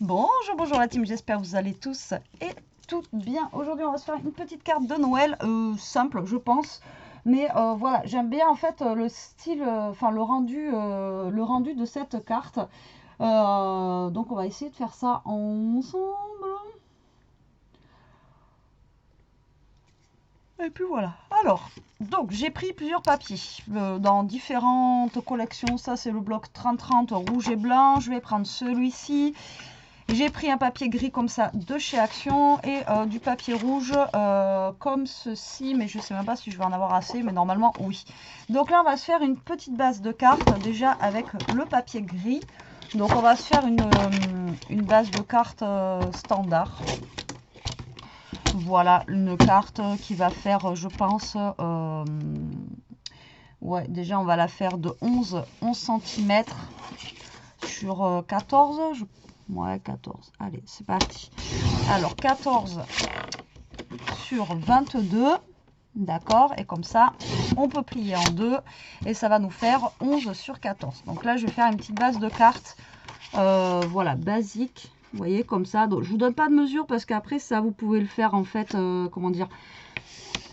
Bonjour, bonjour la team, j'espère que vous allez tous et toutes bien. Aujourd'hui, on va se faire une petite carte de Noël, simple, je pense. Mais voilà, j'aime bien en fait le style, enfin le rendu de cette carte. Donc, on va essayer de faire ça ensemble. Et puis voilà. Alors, donc j'ai pris plusieurs papiers dans différentes collections. Ça, c'est le bloc 30-30 rouge et blanc. Je vais prendre celui-ci. J'ai pris un papier gris comme ça de chez Action et du papier rouge comme ceci, mais je ne sais même pas si je vais en avoir assez, mais normalement oui. Donc là on va se faire une petite base de cartes déjà avec le papier gris. Donc on va se faire une base de cartes standard. Voilà, une carte qui va faire, je pense, ouais, déjà on va la faire de 11 cm sur 14, ouais, 14. Allez, c'est parti. Alors, 14 sur 22. D'accord. Et comme ça, on peut plier en deux. Et ça va nous faire 11 sur 14. Donc là, je vais faire une petite base de cartes. Voilà, basique. Vous voyez, comme ça. Donc, je vous donne pas de mesure parce qu'après, ça, vous pouvez le faire, en fait, comment dire,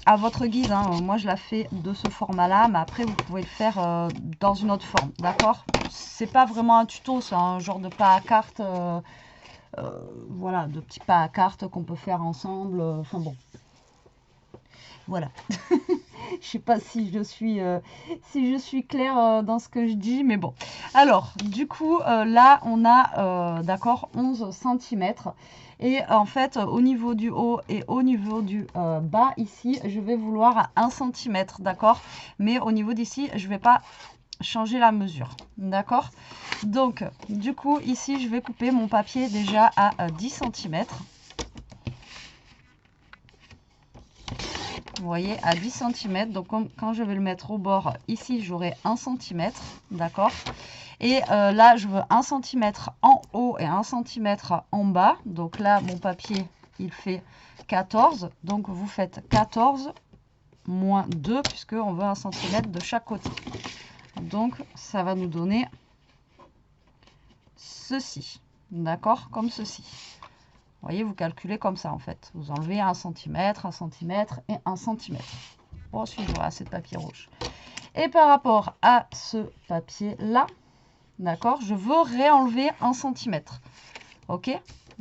à votre guise. Hein. Moi, je la fais de ce format-là. Mais après, vous pouvez le faire dans une autre forme. D'accord. C'est pas vraiment un tuto. C'est un genre de pas à carte. Voilà, de petits pas à cartes qu'on peut faire ensemble. Enfin bon, voilà. Je sais pas si je suis claire dans ce que je dis, mais bon. Alors, du coup, là, on a, d'accord, 11 cm. Et en fait, au niveau du haut et au niveau du bas, ici, je vais vouloir 1 cm, d'accord. Mais au niveau d'ici, je vais pas changer la mesure, d'accord. Donc, du coup, ici, je vais couper mon papier déjà à 10 cm. Vous voyez, à 10 cm. Donc, quand je vais le mettre au bord, ici, j'aurai 1 cm. D'accord. Et là, je veux 1 cm en haut et 1 cm en bas. Donc là, mon papier, il fait 14. Donc, vous faites 14 moins 2, puisqu'on veut 1 cm de chaque côté. Donc, ça va nous donner ceci. D'accord. Comme ceci. Vous voyez, vous calculez comme ça en fait. Vous enlevez 1 cm, 1 cm et 1 cm. Ensuite, j'aurai assez de papier rouge. Et par rapport à ce papier-là, d'accord, je veux réenlever 1 cm. Ok.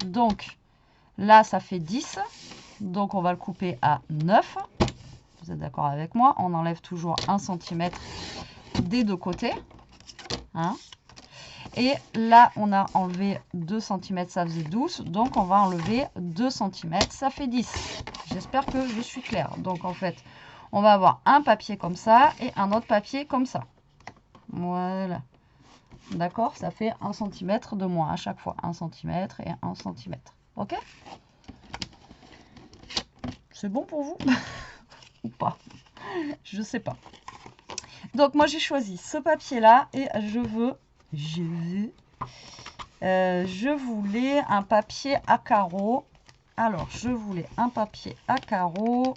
Donc, là, ça fait 10. Donc, on va le couper à 9. Vous êtes d'accord avec moi? On enlève toujours 1 cm des deux côtés. Hein? Et là, on a enlevé 2 cm, ça faisait 12. Donc, on va enlever 2 cm, ça fait 10. J'espère que je suis claire. Donc, en fait, on va avoir un papier comme ça et un autre papier comme ça. Voilà. D'accord? Ça fait 1 cm de moins à chaque fois. 1 cm et 1 cm. Ok? C'est bon pour vous? Ou pas? Je sais pas. Donc, moi, j'ai choisi ce papier-là et je voulais un papier à carreaux. Alors, je voulais un papier à carreaux.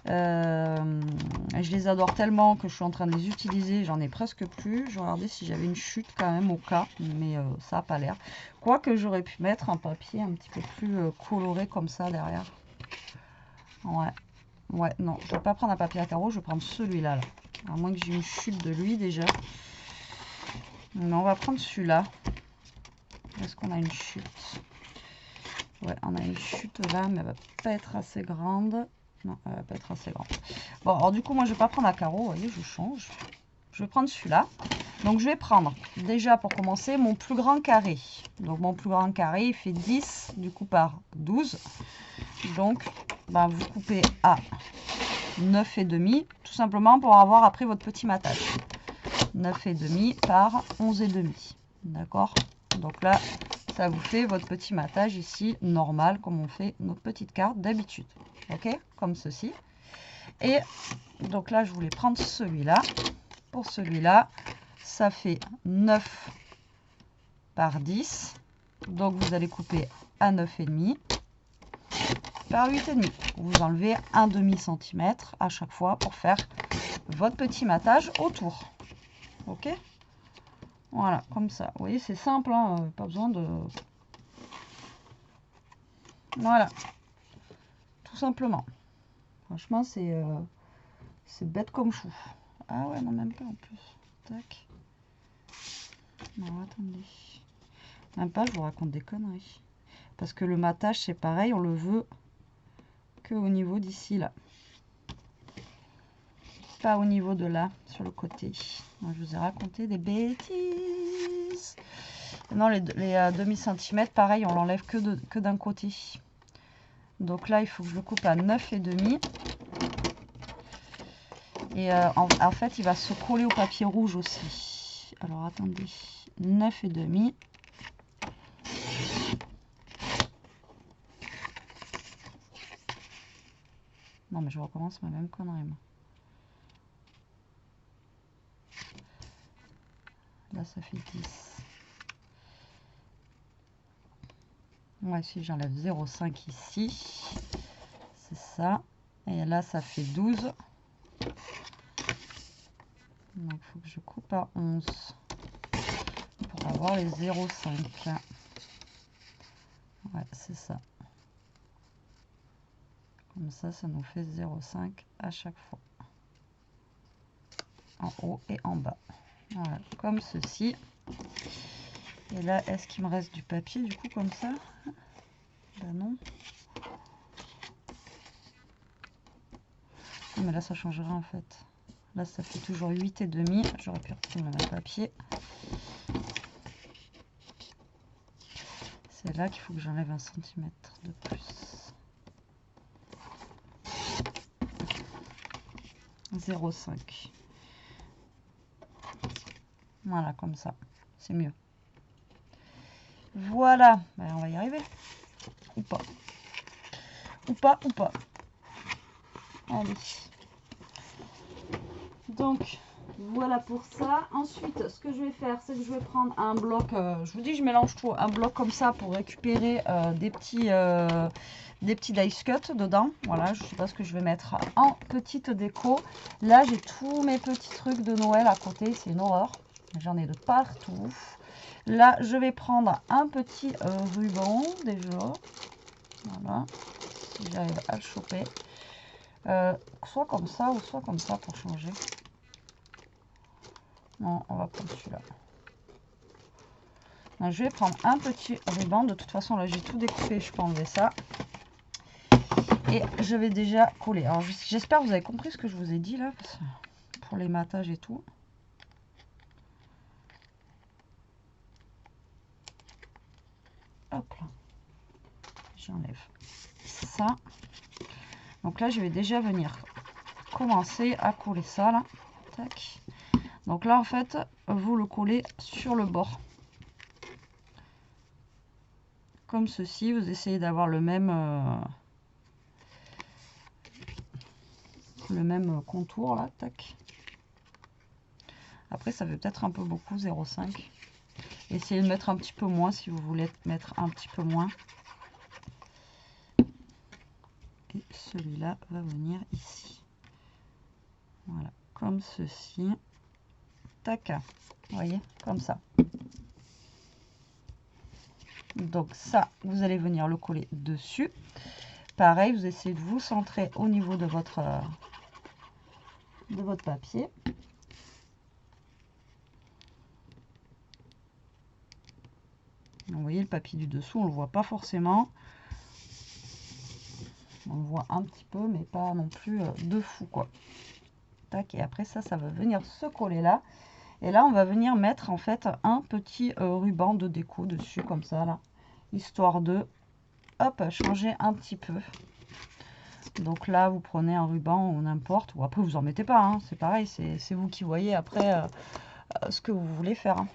Je les adore tellement que je suis en train de les utiliser. J'en ai presque plus. Je regardais si j'avais une chute quand même au cas. Mais ça n'a pas l'air. Quoique j'aurais pu mettre un papier un petit peu plus coloré comme ça derrière. Ouais. Ouais, non. Je ne vais pas prendre un papier à carreaux. Je vais prendre celui-là. Là. À moins que j'ai une chute de lui déjà. Mais on va prendre celui-là. Est-ce qu'on a une chute? Ouais, on a une chute là, mais elle va pas être assez grande. Non, elle va pas être assez grande. Bon, alors du coup, moi, je vais pas prendre un carreau. Vous voyez, je change. Je vais prendre celui-là. Donc, je vais prendre, déjà, pour commencer, mon plus grand carré. Donc, mon plus grand carré, il fait 10, du coup, par 12. Donc, ben, vous coupez à 9,5, tout simplement pour avoir après votre petit matage. 9,5 par 11,5. D'accord? Donc là, ça vous fait votre petit matage ici, normal, comme on fait notre petite carte d'habitude. Ok? Comme ceci. Et donc là, je voulais prendre celui-là. Pour celui-là, ça fait 9 par 10. Donc vous allez couper à 9,5 par 8,5. Vous enlevez un demi-centimètre à chaque fois pour faire votre petit matage autour. Ok? Voilà, comme ça. Vous voyez, c'est simple, hein, pas besoin de Voilà, tout simplement. Franchement, c'est bête comme chou. Ah ouais, non, même pas en plus. Tac. Non, attendez. Même pas, je vous raconte des conneries. Parce que le matage, c'est pareil, on le veut que au niveau d'ici, là. Pas au niveau de là, sur le côté. Donc, je vous ai raconté des bêtises. Non, les demi-centimètres, pareil, on l'enlève que d'un côté. Donc là, il faut que je le coupe à 9,5. Et en fait, il va se coller au papier rouge aussi. Alors, attendez. 9,5. Non, mais je recommence ma même connerie, moi. Là, ça fait 10. Ouais, si j'enlève 0,5 ici, c'est ça. Et là, ça fait 12. Donc, il faut que je coupe à 11 pour avoir les 0,5. Ouais, c'est ça. Comme ça, ça nous fait 0,5 à chaque fois. En haut et en bas. Voilà, comme ceci. Et là, est-ce qu'il me reste du papier, du coup, comme ça? Ben non. Non, mais là, ça changera, en fait. Là, ça fait toujours 8,5. J'aurais pu reprendre mon papier. C'est là qu'il faut que j'enlève 1 cm de plus. 0,5. Voilà, comme ça. C'est mieux. Voilà. Ben, on va y arriver. Ou pas. Ou pas, ou pas. Allez. Donc, voilà pour ça. Ensuite, ce que je vais faire, c'est que je vais prendre un bloc. Je vous dis, je mélange tout. Un bloc comme ça pour récupérer des petits dice cut dedans. Voilà, je ne sais pas ce que je vais mettre en petite déco. Là, j'ai tous mes petits trucs de Noël à côté. C'est une horreur. J'en ai de partout. Là, je vais prendre un petit ruban déjà. Voilà, si j'arrive à le choper. Soit comme ça ou soit comme ça pour changer. Non, on va prendre celui-là. Je vais prendre un petit ruban. De toute façon, là, j'ai tout découpé. Je peux enlever ça. Et je vais déjà coller. Alors, j'espère que vous avez compris ce que je vous ai dit là. Pour les matages et tout. Hop là. J'enlève ça. Donc là, je vais déjà venir commencer à coller ça là. Tac. Donc là, en fait, vous le collez sur le bord. Comme ceci, vous essayez d'avoir le même contour là. Tac. Après, ça fait peut-être un peu beaucoup, 0,5. Essayez de mettre un petit peu moins si vous voulez mettre un petit peu moins. Et celui-là va venir ici. Voilà, comme ceci. Tac. Vous voyez, comme ça. Donc ça, vous allez venir le coller dessus. Pareil, vous essayez de vous centrer au niveau de votre papier. Vous voyez, le papier du dessous, on ne le voit pas forcément. On le voit un petit peu, mais pas non plus de fou, quoi. Tac, et après ça, ça va venir se coller là. Et là, on va venir mettre en fait un petit ruban de déco dessus, comme ça, là. Histoire de, hop, changer un petit peu. Donc là, vous prenez un ruban ou n'importe, ou après, vous en mettez pas, hein, c'est pareil, c'est vous qui voyez après ce que vous voulez faire. Hein.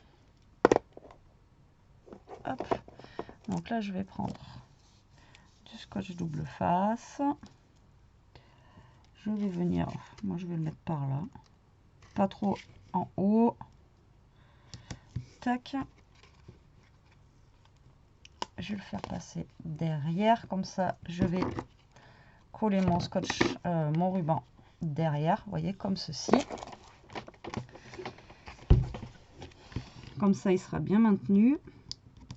Hop. Donc là, je vais prendre du scotch double face. Je vais venir, moi je vais le mettre par là, pas trop en haut. Tac. Je vais le faire passer derrière, comme ça je vais coller mon scotch, mon ruban derrière, vous voyez, comme ceci. Comme ça il sera bien maintenu.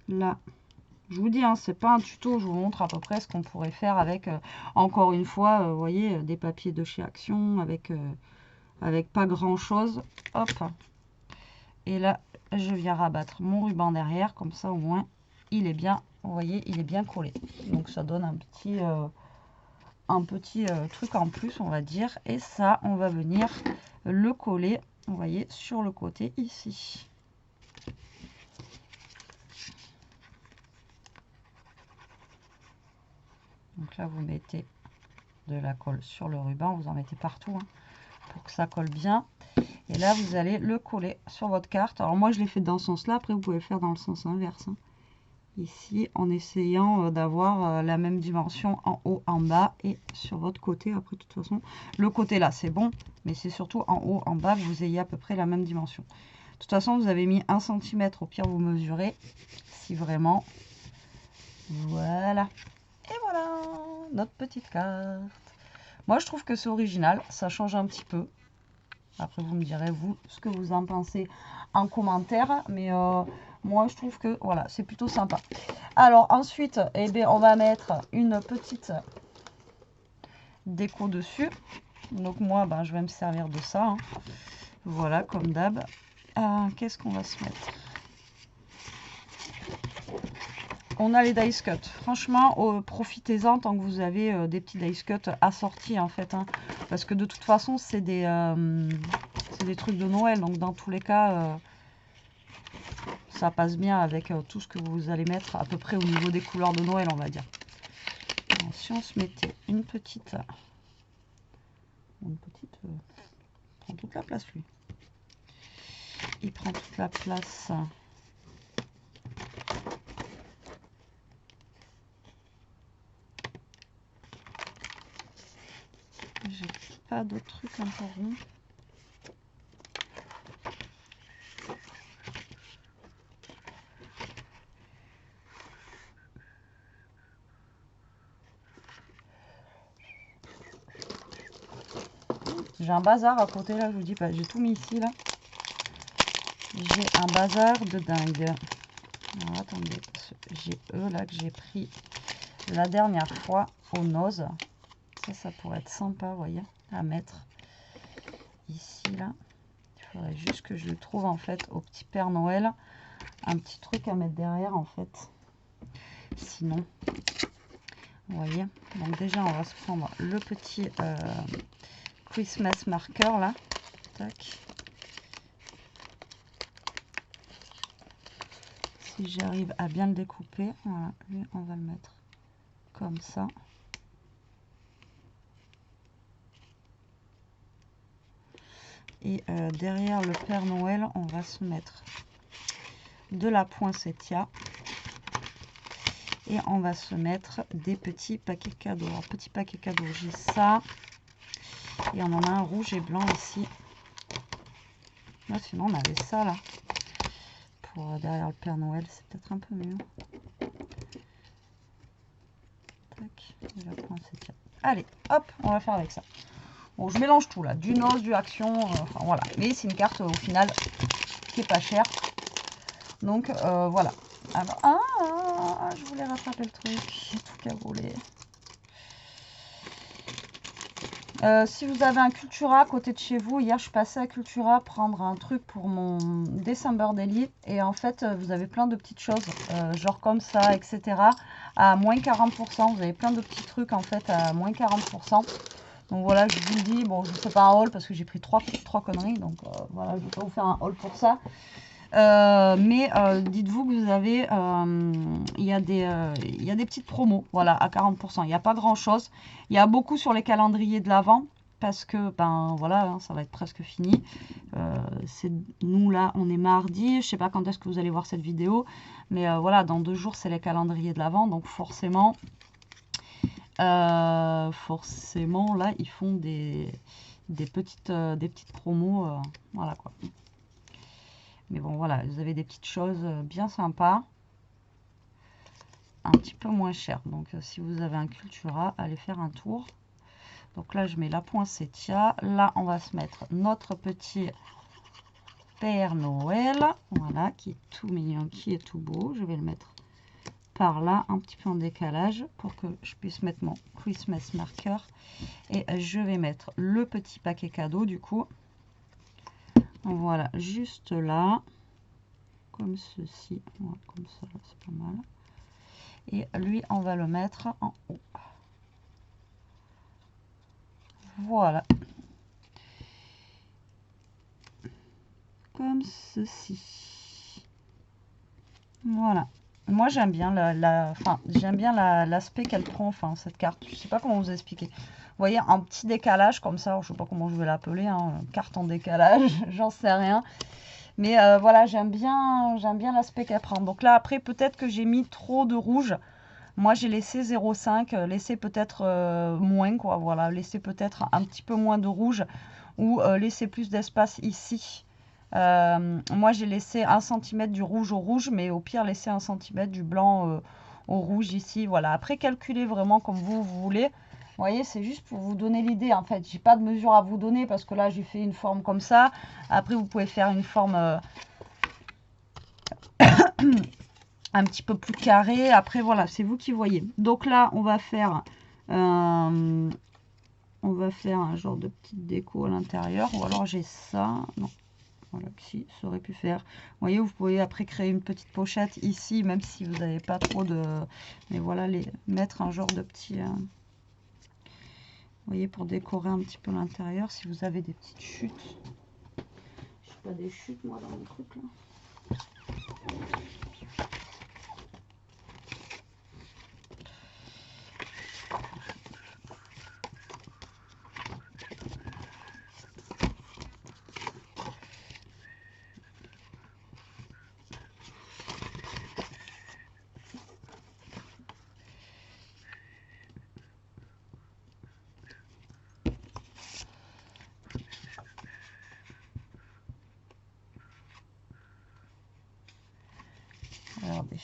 Là, Je vous dis, hein, c'est pas un tuto, je vous montre à peu près ce qu'on pourrait faire avec, encore une fois, vous voyez, des papiers de chez Action, avec pas grand chose. Hop. Et là, je viens rabattre mon ruban derrière, comme ça au moins, il est bien, vous voyez, il est bien collé. Donc ça donne un petit truc en plus, on va dire. Et ça, on va venir le coller, vous voyez, sur le côté ici. Donc là, vous mettez de la colle sur le ruban, vous en mettez partout hein, pour que ça colle bien. Et là, vous allez le coller sur votre carte. Alors moi, je l'ai fait dans ce sens-là, après vous pouvez le faire dans le sens inverse. Hein. Ici, en essayant d'avoir la même dimension en haut, en bas et sur votre côté. Après, de toute façon, le côté là, c'est bon, mais c'est surtout en haut, en bas, que vous ayez à peu près la même dimension. De toute façon, vous avez mis 1 cm, au pire, vous mesurez, si vraiment. Voilà. Et voilà, notre petite carte. Moi, je trouve que c'est original, ça change un petit peu. Après, vous me direz, vous, ce que vous en pensez en commentaire. Mais moi, je trouve que, voilà, c'est plutôt sympa. Alors, ensuite, eh bien, on va mettre une petite déco dessus. Donc, moi, ben, je vais me servir de ça. Hein. Voilà, comme d'hab. Qu'est-ce qu'on va se mettre? On a les dice cut. Franchement, profitez-en tant que vous avez des petits dice cut assortis en fait. Hein, parce que de toute façon, c'est des trucs de Noël. Donc dans tous les cas, ça passe bien avec tout ce que vous allez mettre à peu près au niveau des couleurs de Noël, on va dire. Alors, si on se mettait une petite... prend toute la place lui. Il prend toute la place... J'ai pas d'autres trucs encore ronds. J'ai un bazar à côté là, je vous dis pas, j'ai tout mis ici là. J'ai un bazar de dingue. Alors attendez, j'ai eux là que j'ai pris la dernière fois au nose. Ça pourrait être sympa, vous voyez, à mettre ici là. Il faudrait juste que je le trouve en fait au petit Père Noël. Un petit truc à mettre derrière en fait. Sinon, vous voyez. Donc déjà, on va se prendre le petit Christmas marker là. Tac. Si j'arrive à bien le découper, voilà, lui on va le mettre comme ça. Et derrière le Père Noël, on va se mettre de la poinsettia. Et on va se mettre des petits paquets cadeaux. Alors, petit paquet cadeaux, j'ai ça. Et on en a un rouge et blanc ici. Là, sinon, on avait ça là. Pour derrière le Père Noël, c'est peut-être un peu mieux. Tac, et la poinsettia. Allez, hop, on va faire avec ça. Bon, je mélange tout là, du Nose, du Action, enfin voilà. Mais c'est une carte au final qui est pas chère. Donc voilà. Alors, je voulais rattraper le truc, j'ai tout caboulé. Si vous avez un Cultura à côté de chez vous, hier je suis passée à Cultura prendre un truc pour mon December Daily et en fait vous avez plein de petites choses, genre comme ça, etc. à moins 40%, vous avez plein de petits trucs en fait à moins 40%. Donc voilà, je vous le dis, bon je ne fais pas un haul parce que j'ai pris trois conneries, donc voilà, je ne vais pas vous faire un haul pour ça. Mais dites-vous que vous avez, il y a des petites promos, voilà, à 40%. Il n'y a pas grand-chose. Il y a beaucoup sur les calendriers de l'Avent, parce que, ben voilà, hein, ça va être presque fini. Nous, là, on est mardi. Je sais pas quand est-ce que vous allez voir cette vidéo, mais voilà, dans 2 jours, c'est les calendriers de l'Avent. Donc forcément, là, ils font des petites promos, voilà quoi. Mais bon, voilà, vous avez des petites choses bien sympas, un petit peu moins chères. Donc, si vous avez un Cultura, allez faire un tour. Donc là, je mets la poinsettia. Là, on va se mettre notre petit Père Noël. Voilà, qui est tout mignon, qui est tout beau. Je vais le mettre par là, un petit peu en décalage, pour que je puisse mettre mon Christmas marker. Et je vais mettre le petit paquet cadeau du coup. Voilà, juste là, comme ceci. Voilà, comme ça, c'est pas mal. Et lui, on va le mettre en haut. Voilà. Comme ceci. Voilà. Moi, j'aime bien j'aime bien l'aspect qu'elle prend, enfin, cette carte. Je sais pas comment vous expliquer. Vous voyez, un petit décalage comme ça. Je sais pas comment je vais l'appeler. Hein, carte en décalage, j'en sais rien. Mais voilà, j'aime bien l'aspect qu'elle prend. Donc là, après, peut-être que j'ai mis trop de rouge. Moi, j'ai laissé 0,5. Laissez peut-être moins, quoi. Voilà, laissez peut-être un petit peu moins de rouge. Ou laissez plus d'espace ici. Moi, j'ai laissé 1 cm du rouge au rouge, mais au pire, laissez 1 cm du blanc au rouge ici. Voilà, après, calculez vraiment comme vous voulez. Vous voyez, c'est juste pour vous donner l'idée. En fait, j'ai pas de mesure à vous donner parce que là, j'ai fait une forme comme ça. Après, vous pouvez faire une forme un petit peu plus carrée. Après, voilà, c'est vous qui voyez. Donc là, on va faire un genre de petite déco à l'intérieur. Ou alors, j'ai ça. Non. Voilà, si, ça aurait pu faire. Vous voyez, vous pouvez après créer une petite pochette ici, même si vous n'avez pas trop de... Mais voilà, mettre un genre de petit... Vous voyez, pour décorer un petit peu l'intérieur, si vous avez des petites chutes. Je sais pas, des chutes, moi, dans mon truc, là. Regardez,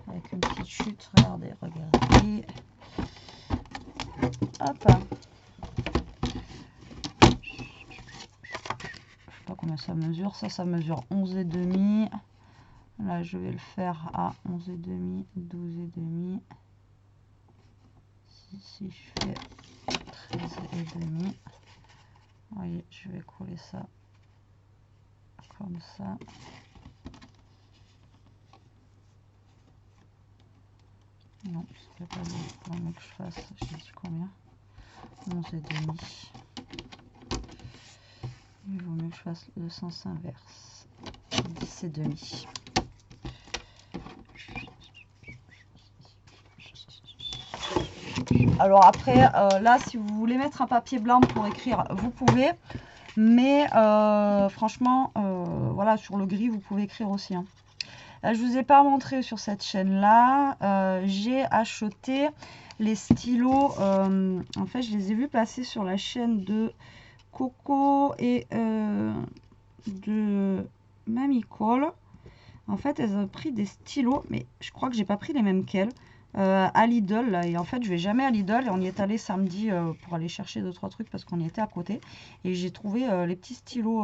avec une petite chute, regardez. Hop. Je sais pas combien ça mesure. Ça mesure 11,5. Là, je vais le faire à 11,5, 12,5. Si je fais 13,5. Vous voyez, je vais coller ça comme ça. Non, c'est pas bon. Il faut que je fasse, je sais combien, 11,5. Il vaut mieux que je fasse le sens inverse, 10,5. Alors après, là, si vous voulez mettre un papier blanc pour écrire, vous pouvez. Mais franchement, voilà, sur le gris, vous pouvez écrire aussi. Hein. Je ne vous ai pas montré sur cette chaîne-là. J'ai acheté les stylos. En fait, je les ai vus passer sur la chaîne de Coco et de Mamie Cole. En fait, elles ont pris des stylos, mais je crois que j'ai pas pris les mêmes qu'elles. À Lidl, là, et en fait je vais jamais à Lidl, et on y est allé samedi pour aller chercher 2-3 trucs parce qu'on y était à côté, et j'ai trouvé les petits stylos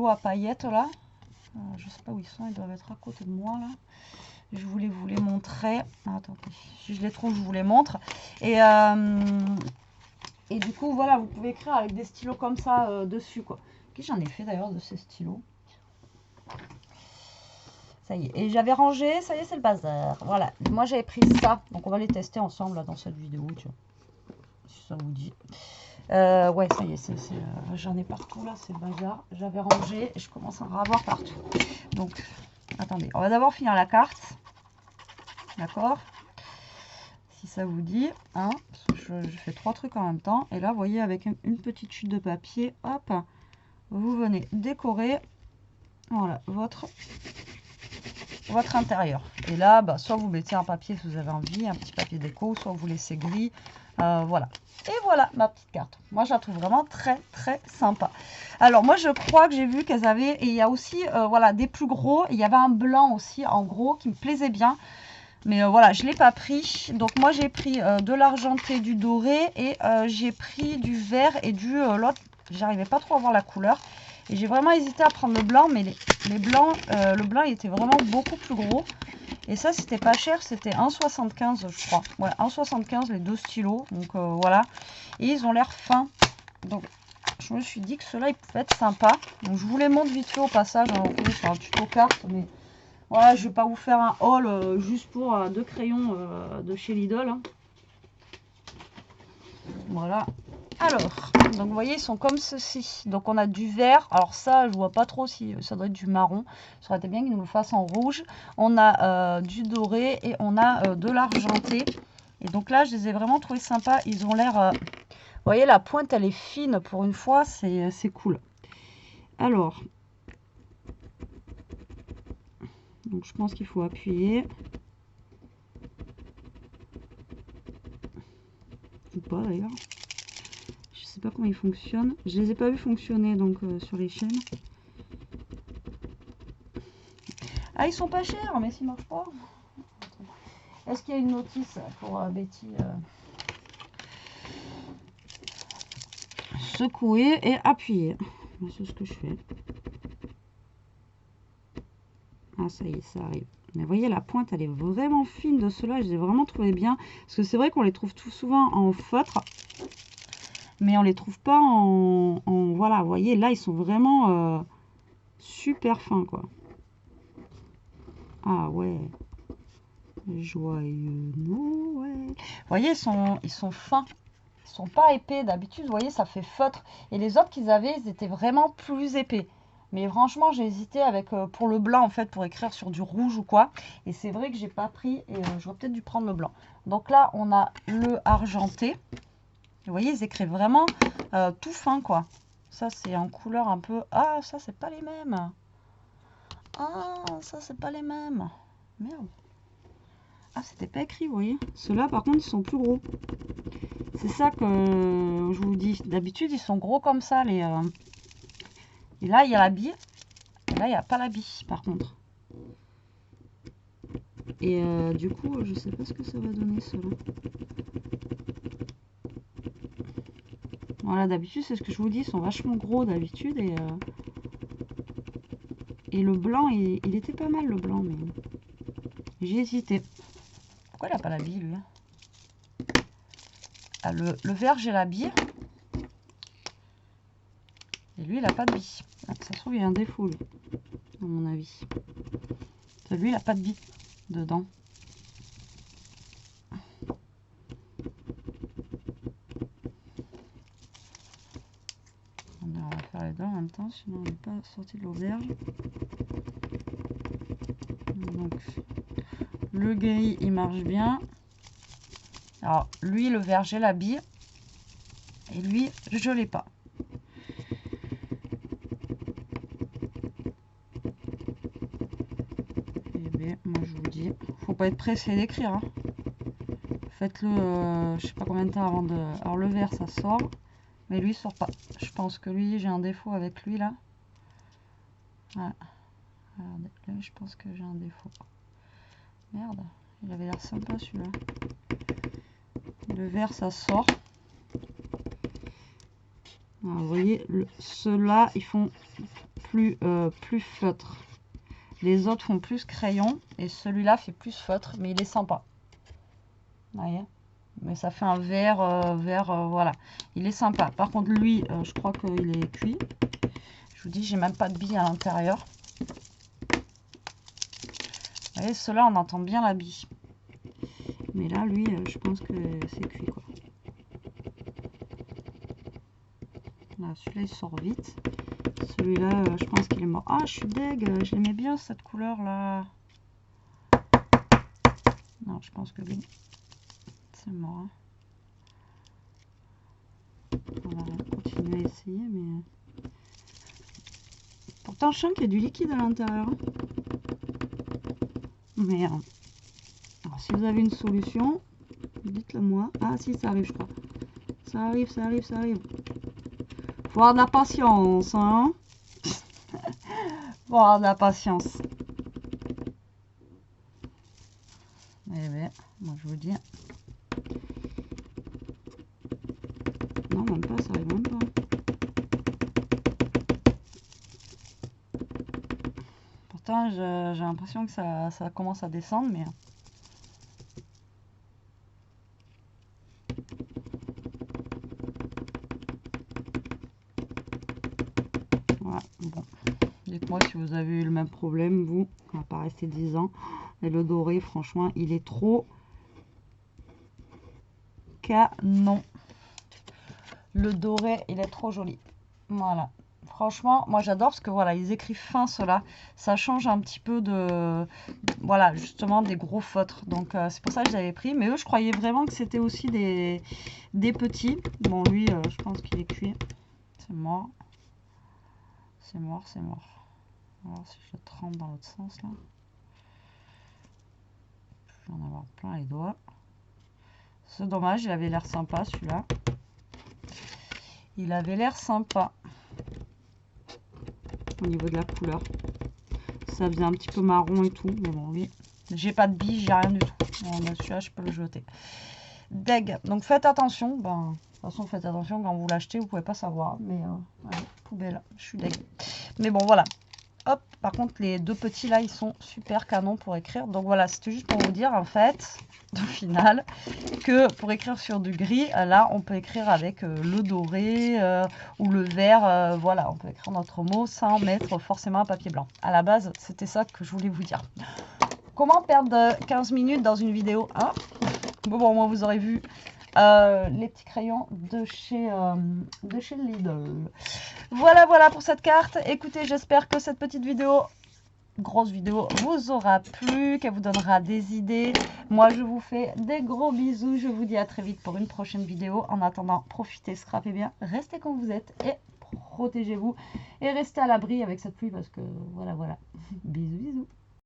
à paillettes là. Je sais pas où ils sont, ils doivent être à côté de moi là. Je voulais vous les montrer. Attendez, si je les trouve, je vous les montre. Et du coup, voilà, vous pouvez écrire avec des stylos comme ça dessus quoi. Qu'est-ce que j'en ai fait d'ailleurs de ces stylos? Ça y est, et j'avais rangé, ça y est, c'est le bazar. Voilà, moi j'avais pris ça, donc on va les tester ensemble là, dans cette vidéo, tu vois, si ça vous dit. Ouais, ça y est, j'en ai partout là, c'est le bazar. J'avais rangé et je commence à en avoir partout. Donc, attendez, on va d'abord finir la carte, d'accord, si ça vous dit, hein, parce que je fais 3 trucs en même temps. Et là, vous voyez, avec une petite chute de papier, hop, vous venez décorer, voilà, votre intérieur. Et là, bah, soit vous mettez un papier si vous avez envie, un petit papier déco, soit vous laissez gris. Voilà. Et voilà ma petite carte. Moi, je la trouve vraiment très, très sympa. Alors, moi, je crois que j'ai vu qu'elles avaient... Et il y a aussi, voilà, des plus gros. Il y avait un blanc aussi, en gros, qui me plaisait bien. Mais voilà, je ne l'ai pas pris. Donc, moi, j'ai pris de l'argenté, du doré. Et j'ai pris du vert et du... l'autre, j'arrivais pas trop à voir la couleur. Et j'ai vraiment hésité à prendre le blanc, mais les blancs, le blanc il était vraiment beaucoup plus gros. Et ça, c'était pas cher, c'était 1,75 je crois. Ouais, 1,75 les 2 stylos. Donc voilà. Et ils ont l'air fins. Donc je me suis dit que ceux-là, ils pouvaient être sympas. Donc je vous les montre vite fait au passage. Alors, oui, c'est un tuto carte, mais voilà, je vais pas vous faire un haul juste pour 2 crayons de chez Lidl. Hein. Voilà. Alors, donc vous voyez, ils sont comme ceci. Donc on a du vert. Alors ça, je vois pas trop si ça doit être du marron. Ça aurait été bien qu'ils nous le fassent en rouge. On a du doré et on a de l'argenté. Et donc là, je les ai vraiment trouvés sympas. Ils ont l'air... vous voyez, la pointe, elle est fine pour une fois. C'est cool. Alors, donc je pense qu'il faut appuyer. Ou pas d'ailleurs. Je sais pas comment ils fonctionnent. Je les ai pas vus fonctionner donc sur les chaînes. Ah, ils sont pas chers, mais s'ils marchent pas. Est-ce qu'il y a une notice pour Betty secouer et appuyer. C'est ce que je fais. Ah, ça y est, ça arrive. Mais vous voyez, la pointe, elle est vraiment fine de ceux-là. Je les ai vraiment trouvés bien. Parce que c'est vrai qu'on les trouve tout souvent en feutre. Mais on les trouve pas en voilà, vous voyez, là, ils sont vraiment super fins, quoi. Ah ouais. Joyeux Noël. Vous voyez, ils sont fins. Ils sont pas épais. D'habitude, vous voyez, ça fait feutre. Et les autres qu'ils avaient, ils étaient vraiment plus épais. Mais franchement, j'ai hésité avec pour le blanc, en fait, pour écrire sur du rouge ou quoi. Et c'est vrai que j'ai pas pris. Et j'aurais peut-être dû prendre le blanc. Donc là, on a le argenté. Vous voyez, ils écrivent vraiment tout fin, quoi. Ça, c'est en couleur un peu... Ah, ça, c'est pas les mêmes. Ah, ça, c'est pas les mêmes. Merde. Ah, c'était pas écrit, vous voyez. Ceux-là, par contre, ils sont plus gros. C'est ça que je vous dis. D'habitude, ils sont gros comme ça. Et là, il y a la bille. Et là, il n'y a pas la bille, par contre. Et du coup, je sais pas ce que ça va donner, ceux-là. Voilà, d'habitude, c'est ce que je vous dis. Ils sont vachement gros, d'habitude. Et le blanc, il était pas mal, le blanc. Mais j'ai hésité. Pourquoi il n'a pas la bille, lui? Ah, le vert, j'ai la bille. Et lui, il n'a pas de bille. Ah, ça se trouve, il y a un défaut, lui, à mon avis. Lui, il n'a pas de bille dedans. On va faire les deux en même temps, sinon on n'est pas sorti de l'auberge. Donc, le gris, il marche bien. Alors, lui, le vert, j'ai la bille. Et lui, je l'ai pas. Eh bien, moi, je vous dis, faut pas être pressé d'écrire. Hein. Faites-le, je sais pas combien de temps avant de... Alors, le vert, ça sort. Mais lui, il sort pas. Je pense que lui, j'ai un défaut avec lui, là. Voilà. Regardez, là, je pense que j'ai un défaut. Merde, il avait l'air sympa, celui-là. Le vert, ça sort. Alors, vous voyez, ceux-là, ils font plus feutre. Les autres font plus crayon. Et celui-là fait plus feutre, mais il est sympa. Vous voyez? Mais ça fait un vert, voilà. Il est sympa. Par contre, lui, je crois qu'il est cuit. Je vous dis, j'ai même pas de bille à l'intérieur. Vous voyez, ceux-là, on entend bien la bille. Mais là, lui, je pense que c'est cuit, quoi. Là, celui-là, il sort vite. Celui-là, je pense qu'il est mort. Ah, je suis deg. Je l'aimais bien, cette couleur-là. Non, je pense que lui, c'est mort. Hein. On va continuer à essayer, mais... Pourtant, je sens qu'il y a du liquide à l'intérieur. Mais... alors, si vous avez une solution, dites-le moi. Ah, si, ça arrive, je crois. Ça arrive, ça arrive, ça arrive. Faut avoir de la patience, hein. Faut avoir de la patience. Eh bien, moi je vous dis. Non, même pas, ça arrive même pas. pourtant j'ai l'impression que ça commence à descendre, mais... Voilà, bon. Dites-moi si vous avez eu le même problème, vous. On va pas rester 10 ans. Et le doré, franchement, il est trop canon. Le doré, il est trop joli. Voilà. Franchement, moi j'adore parce que voilà, ils écrivent fin cela. Ça change un petit peu de... Voilà, justement des gros feutres. Donc c'est pour ça que j'avais pris. Mais eux, je croyais vraiment que c'était aussi des petits. Bon, lui, je pense qu'il est cuit. C'est mort. C'est mort, c'est mort. On va voir si je le trempe dans l'autre sens là. Je vais en avoir plein les doigts. C'est dommage, il avait l'air sympa celui-là. Il avait l'air sympa. Au niveau de la couleur. Ça faisait un petit peu marron et tout. Mais bon, oui. J'ai pas de billes, j'ai rien du tout. Bon, celui-là, je peux le jeter. Deg. Donc faites attention. Ben, de toute façon, faites attention quand vous l'achetez, vous pouvez pas savoir. Mais allez, poubelle. Je suis deg. Mais bon, voilà. Hop, par contre, les deux petits là, ils sont super canons pour écrire. Donc voilà, c'était juste pour vous dire en fait, au final, que pour écrire sur du gris, là, on peut écrire avec le doré ou le vert. Voilà, on peut écrire notre mot sans mettre forcément un papier blanc. À la base, c'était ça que je voulais vous dire. Comment perdre 15 minutes dans une vidéo, hein? Bon, moi, vous aurez vu les petits crayons de chez Lidl. Voilà pour cette carte. Écoutez, j'espère que cette petite vidéo, grosse vidéo, vous aura plu, qu'elle vous donnera des idées. Moi, je vous fais des gros bisous. Je vous dis à très vite pour une prochaine vidéo. En attendant, profitez, scrapez bien, restez comme vous êtes et protégez-vous. Et restez à l'abri avec cette pluie parce que voilà. Bisous.